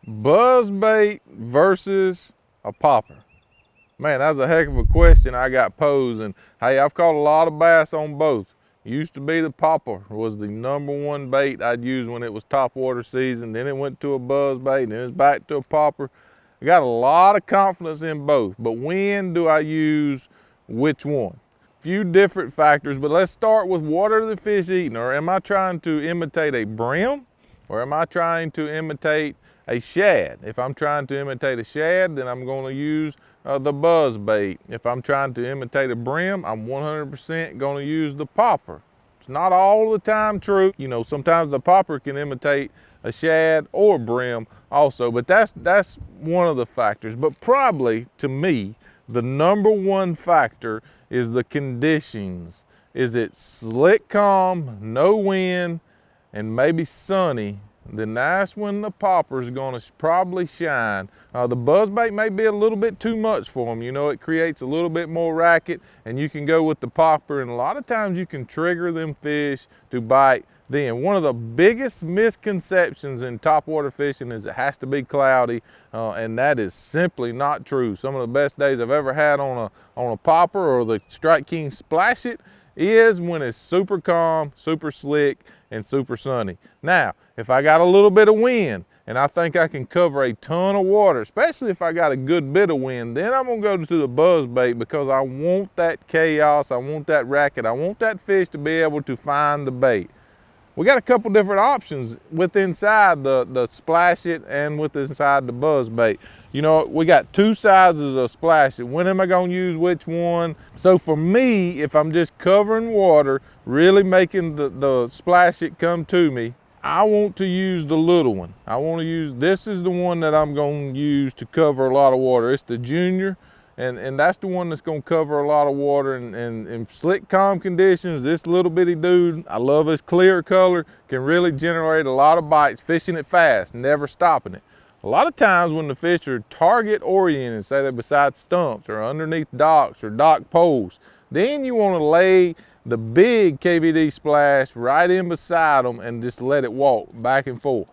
Buzzbait versus a popper. Man, that's a heck of a question I got posed. And hey, I've caught a lot of bass on both. Used to be the popper was the #1 bait I'd use when it was topwater season. Then it went to a buzzbait, then it's back to a popper. I got a lot of confidence in both, but when do I use which one? Few different factors, but let's start with what are the fish eating? Or am I trying to imitate a brim? Or am I trying to imitate a shad? If I'm trying to imitate a shad, then I'm going to use the buzz bait. If I'm trying to imitate a brim, I'm 100% going to use the popper. It's not all the time true. You know, sometimes the popper can imitate a shad or brim also, but that's one of the factors. But probably, to me, the #1 factor is the conditions. Is it slick calm, no wind, and maybe sunny? Then that's when the popper is going to probably shine. The buzzbait may be a little bit too much for them. You know, it creates a little bit more racket, and you can go with the popper, and a lot of times you can trigger them fish to bite then. One of the biggest misconceptions in topwater fishing is it has to be cloudy, and that is simply not true. Some of the best days I've ever had on a popper or the Strike King Splash It is when it's super calm, super slick, and super sunny. Now, if I got a little bit of wind and I think I can cover a ton of water, especially if I got a good bit of wind, then I'm gonna go to the buzzbait because I want that chaos, I want that racket, I want that fish to be able to find the bait. We got a couple different options with inside the Splash It and with inside the buzzbait. You know, we got two sizes of Splash It. When am I gonna use which one? So for me, if I'm just covering water, really making the Splash It come to me, I want to use the little one. I want to use, this is the one that I'm gonna use to cover a lot of water. It's the Junior. And that's the one that's gonna cover a lot of water and in slick calm conditions. This little bitty dude, I love his clear color, can really generate a lot of bites, fishing it fast, never stopping it. A lot of times when the fish are target oriented, say they're beside stumps or underneath docks or dock poles, then you wanna lay the big KVD splash right in beside them and just let it walk back and forth.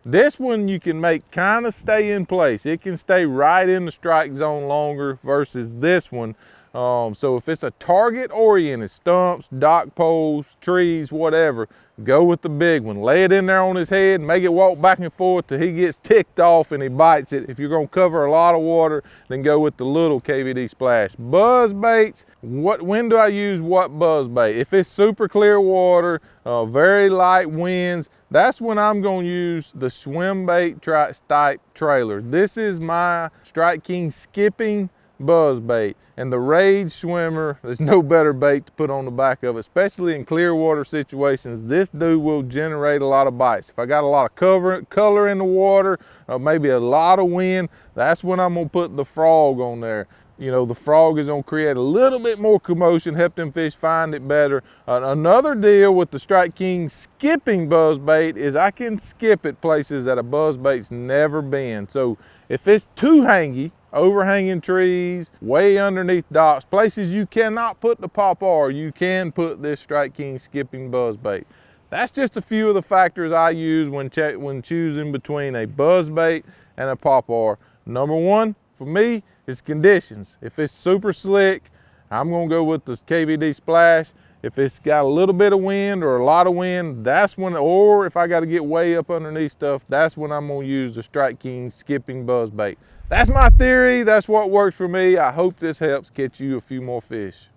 This one you can make kind of stay in place. It can stay right in the strike zone longer versus this one. So if it's a target oriented, stumps, dock poles, trees, whatever, go with the big one. Lay it in there on his head, make it walk back and forth till he gets ticked off and he bites it. If you're gonna cover a lot of water, then go with the little KVD splash. Buzz baits, when do I use what buzz bait? If it's super clear water, very light winds, that's when I'm gonna use the swim bait type trailer. This is my Strike King skipping buzz bait, and the Rage Swimmer, there's no better bait to put on the back of it, especially in clear water situations. This dude will generate a lot of bites. If I got a lot of color in the water, maybe a lot of wind, that's when I'm gonna put the frog on there. You know, the frog is gonna create a little bit more commotion, help them fish find it better. Another deal with the Strike King skipping buzzbait is I can skip at places that a buzzbait's never been. So if it's too hangy, overhanging trees, way underneath docks, places you cannot put the popper, you can put this Strike King skipping buzzbait. That's just a few of the factors I use when choosing between a buzzbait and a popper. #1 for me is conditions. If it's super slick, I'm gonna go with the KVD Splash. If it's got a little bit of wind or a lot of wind, that's when, or if I gotta get way up underneath stuff, that's when I'm gonna use the Strike King skipping buzzbait. That's my theory, that's what works for me. I hope this helps catch you a few more fish.